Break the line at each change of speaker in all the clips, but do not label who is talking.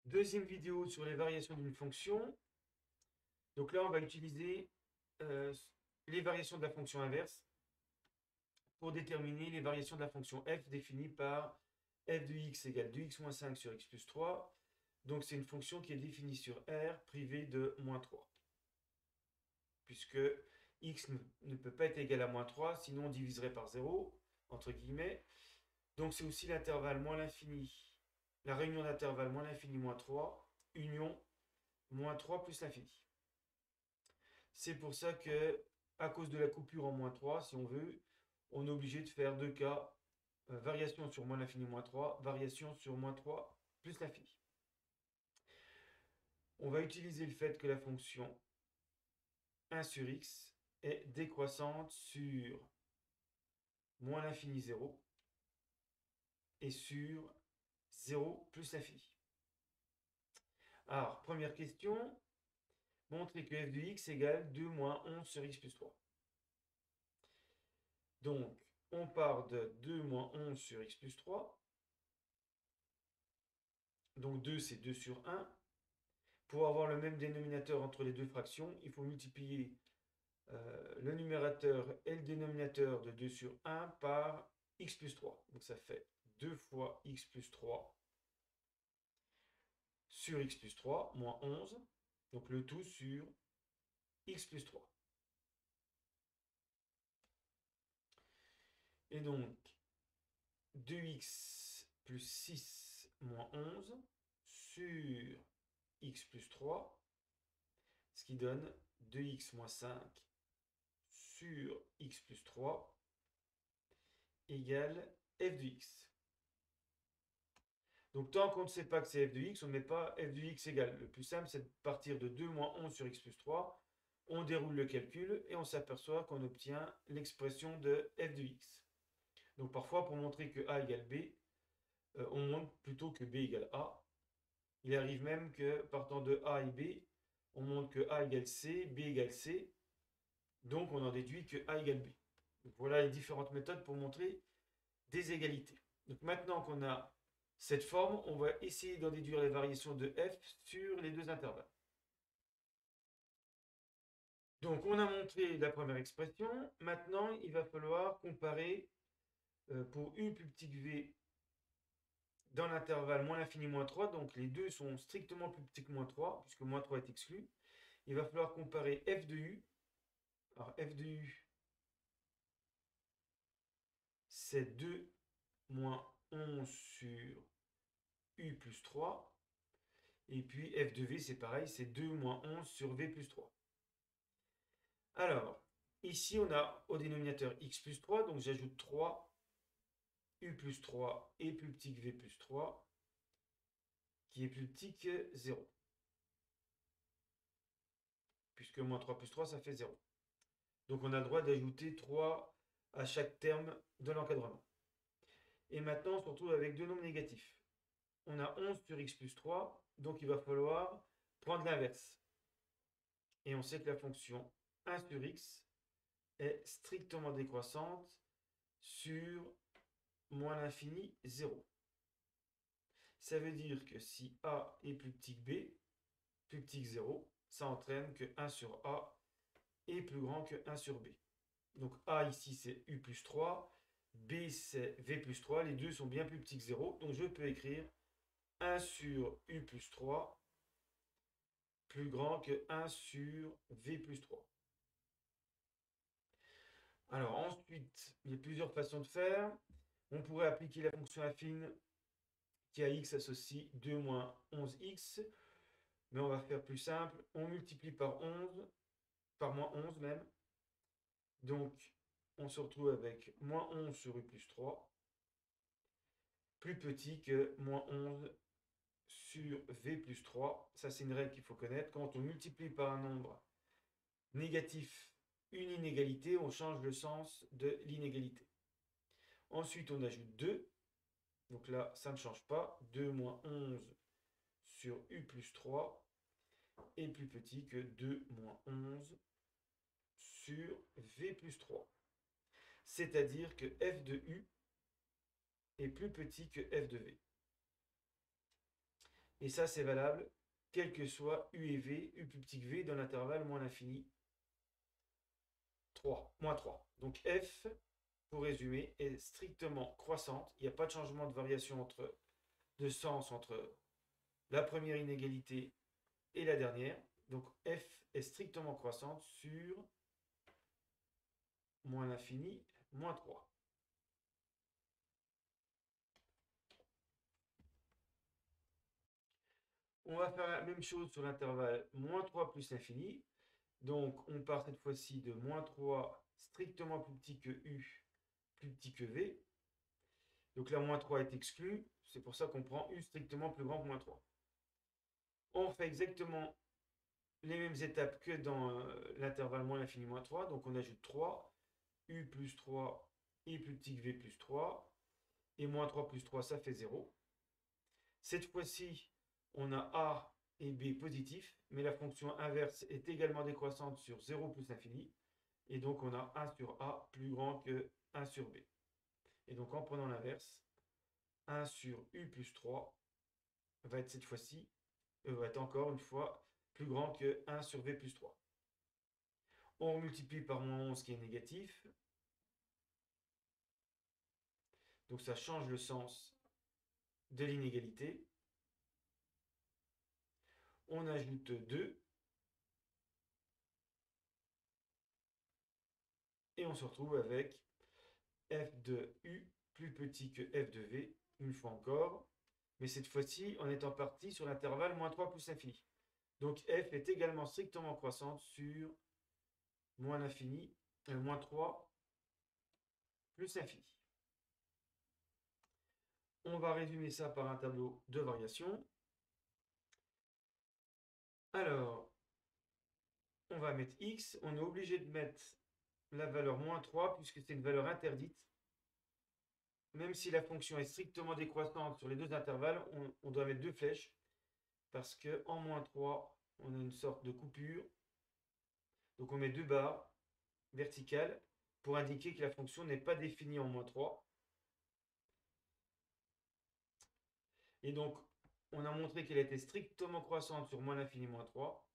Deuxième vidéo sur les variations d'une fonction. Donc là, on va utiliser euh, les variations de la fonction inverse pour déterminer les variations de la fonction f définie par f de x égale 2x moins 5 sur x plus 3. Donc c'est une fonction qui est définie sur R privée de moins 3. Puisque x ne peut pas être égal à moins 3, sinon on diviserait par 0, entre guillemets. Donc c'est aussi l'intervalle moins l'infini, la réunion d'intervalle moins l'infini moins 3, union moins 3 plus l'infini. C'est pour ça que, à cause de la coupure en moins 3, si on veut, on est obligé de faire deux cas, variation sur moins l'infini moins 3, variation sur moins 3 plus l'infini. On va utiliser le fait que la fonction 1 sur x est décroissante sur moins l'infini 0 et sur 0 plus l'infini. Alors, première question, montrer que f de x égale 2 moins 11 sur x plus 3. Donc, on part de 2 moins 11 sur x plus 3. Donc 2, c'est 2 sur 1. Pour avoir le même dénominateur entre les deux fractions, il faut multiplier le numérateur et le dénominateur de 2 sur 1 par x plus 3. Donc ça fait 2 fois x plus 3 sur x plus 3, moins 11. Donc le tout sur x plus 3. Et donc 2x plus 6 moins 11 sur x plus 3, ce qui donne 2x moins 5 sur x plus 3 égale f de x. Donc tant qu'on ne sait pas que c'est f de x, on ne met pas f de x égale. Le plus simple, c'est de partir de 2 moins 11 sur x plus 3. On déroule le calcul et on s'aperçoit qu'on obtient l'expression de f de x. Donc parfois, pour montrer que a égale b, on montre plutôt que b égale a. Il arrive même que partant de a et b, on montre que a égale c, b égale c. Donc on en déduit que a égale b. Donc voilà les différentes méthodes pour montrer des égalités. Donc maintenant qu'on a cette forme, on va essayer d'en déduire les variations de f sur les deux intervalles. Donc on a montré la première expression. Maintenant, il va falloir comparer pour u plus petit que v dans l'intervalle moins l'infini moins 3. Donc les deux sont strictement plus petits que moins 3, puisque moins 3 est exclu. Il va falloir comparer f de u. Alors f de u, c'est 2 moins 11 sur u plus 3. Et puis f de v, c'est pareil, c'est 2 moins 11 sur v plus 3. Alors, ici, on a au dénominateur x plus 3, donc j'ajoute 3, u plus 3 est plus petit que v plus 3, qui est plus petit que 0. Puisque moins 3 plus 3, ça fait 0. Donc on a le droit d'ajouter 3 à chaque terme de l'encadrement. Et maintenant, on se retrouve avec deux nombres négatifs. On a 11 sur x plus 3, donc il va falloir prendre l'inverse. Et on sait que la fonction 1 sur x est strictement décroissante sur moins l'infini 0. Ça veut dire que si a est plus petit que b, plus petit que 0, ça entraîne que 1 sur a est plus grand que 1 sur b. Donc a ici c'est u plus 3, b c'est v plus 3, les deux sont bien plus petits que 0, donc je peux écrire 1 sur u plus 3 plus grand que 1 sur v plus 3. Alors ensuite, il y a plusieurs façons de faire. On pourrait appliquer la fonction affine qui à x associe 2 moins 11x, mais on va faire plus simple. On multiplie par 11, par moins 11 même. Donc, on se retrouve avec moins 11 sur u plus 3, plus petit que moins 11 sur v plus 3. Ça, c'est une règle qu'il faut connaître. Quand on multiplie par un nombre négatif une inégalité, on change le sens de l'inégalité. Ensuite, on ajoute 2. Donc là, ça ne change pas. 2 moins 11 sur u plus 3 est plus petit que 2 moins 11 sur v plus 3. C'est-à-dire que f de u est plus petit que f de v. Et ça, c'est valable quel que soit u et v, u plus petit que v dans l'intervalle moins l'infini 3, moins 3. Donc f, pour résumer, est strictement croissante. Il n'y a pas de changement de variation de sens entre la première inégalité et la dernière. Donc f est strictement croissante sur moins l'infini, moins 3. On va faire la même chose sur l'intervalle moins 3 plus l'infini. Donc on part cette fois-ci de moins 3 strictement plus petit que u, plus petit que v. Donc là, moins 3 est exclu. C'est pour ça qu'on prend u strictement plus grand que moins 3. On fait exactement les mêmes étapes que dans l'intervalle moins l'infini moins 3. Donc on ajoute 3, u plus 3 est plus petit que v plus 3. Et moins 3 plus 3, ça fait 0. Cette fois-ci, on a a et b positifs, mais la fonction inverse est également décroissante sur 0 plus l'infini. Et donc on a 1 sur a plus grand que 1 sur b. Et donc en prenant l'inverse, 1 sur u plus 3 va être cette fois-ci, va être encore une fois plus grand que 1 sur v plus 3. On multiplie par moins 11 qui est négatif. Donc ça change le sens de l'inégalité. On ajoute 2. Et on se retrouve avec f de u plus petit que f de v, une fois encore. Mais cette fois-ci, en étant parti sur l'intervalle moins 3 plus l'infini. Donc f est également strictement croissante sur moins l'infini, moins 3 plus l'infini. On va résumer ça par un tableau de variation. Alors, on va mettre x. On est obligé de mettre la valeur moins 3 puisque c'est une valeur interdite. Même si la fonction est strictement décroissante sur les deux intervalles, on doit mettre deux flèches parce qu'en moins 3, on a une sorte de coupure. Donc on met deux barres verticales pour indiquer que la fonction n'est pas définie en moins 3. Et donc, on a montré qu'elle était strictement croissante sur moins l'infini moins 3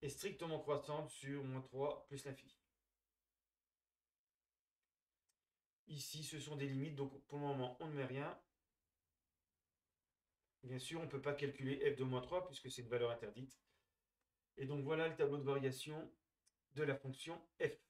et strictement croissante sur moins 3 plus l'infini. Ici, ce sont des limites, donc pour le moment, on ne met rien. Bien sûr, on ne peut pas calculer f de moins 3 puisque c'est une valeur interdite. Et donc voilà le tableau de variation de la fonction f.